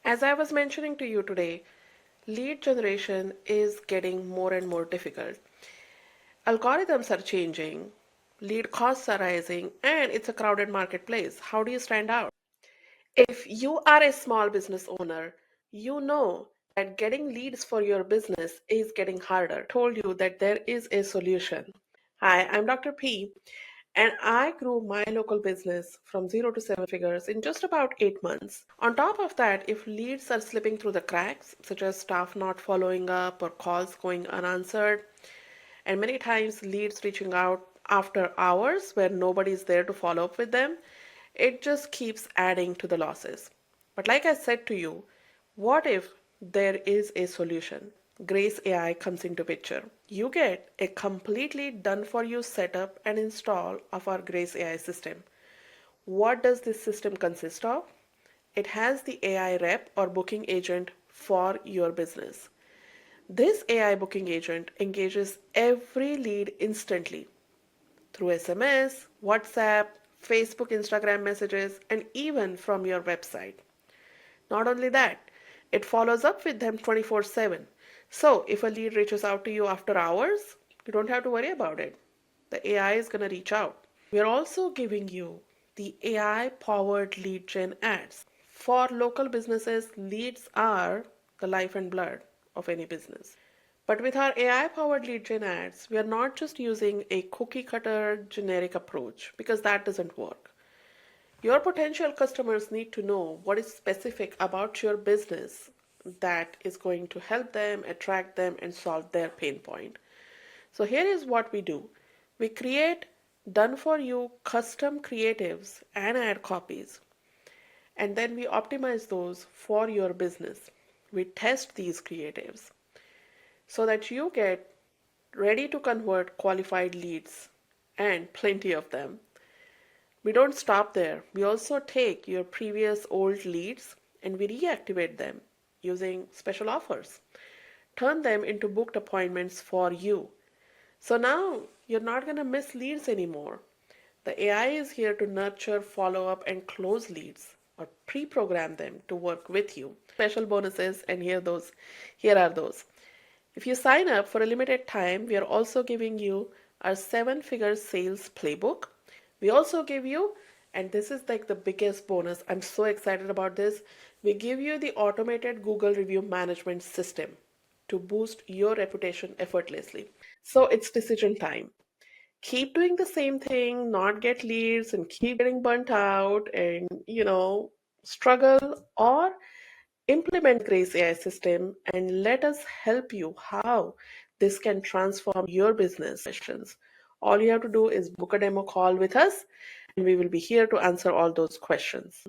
As I was mentioning to you today, lead generation is getting more and more difficult. Algorithms are changing, lead costs are rising, and it's a crowded marketplace. How do you stand out? If you are a small business owner, you know that getting leads for your business is getting harder. Told you that there is a solution. Hi, I'm Dr. P, and I grew my local business from 0 to 7 figures in just about 8 months. On top of that, if leads are slipping through the cracks, such as staff not following up or calls going unanswered, and many times leads reaching out after hours where nobody's there to follow up with them, it just keeps adding to the losses. But like I said to you, what if there is a solution? Grace AI comes into picture. You get a completely done for you setup and install of our Grace AI system. What does this system consist of? It has the AI rep or booking agent for your business. This AI booking agent engages every lead instantly through SMS, WhatsApp, Facebook, Instagram messages, and even from your website. Not only that, it follows up with them 24/7. So if a lead reaches out to you after hours, you don't have to worry about it. The AI is going to reach out. We are also giving you the AI-powered lead gen ads. For local businesses, leads are the life and blood of any business. But with our AI-powered lead gen ads, we are not just using a cookie cutter generic approach because that doesn't work. Your potential customers need to know what is specific about your business that is going to help them, attract them, and solve their pain point. So here is what we do. We create done for you custom creatives and ad copies, and then we optimize those for your business. We test these creatives so that you get ready to convert qualified leads and plenty of them. We don't stop there. We also take your previous old leads and we reactivate them using special offers. Turn them into booked appointments for you. So now you're not going to miss leads anymore. The AI is here to nurture, follow up, and close leads or pre-program them to work with you. Special bonuses, and here are those. If you sign up for a limited time, we are also giving you our 7-figure sales playbook. We also give you, and this is like the biggest bonus, I'm so excited about this, we give you the automated Google review management system to boost your reputation effortlessly. So it's decision time. Keep doing the same thing, not get leads and keep getting burnt out and, struggle, or implement Grace AI system and let us help you how this can transform your business questions. All you have to do is book a demo call with us and we will be here to answer all those questions.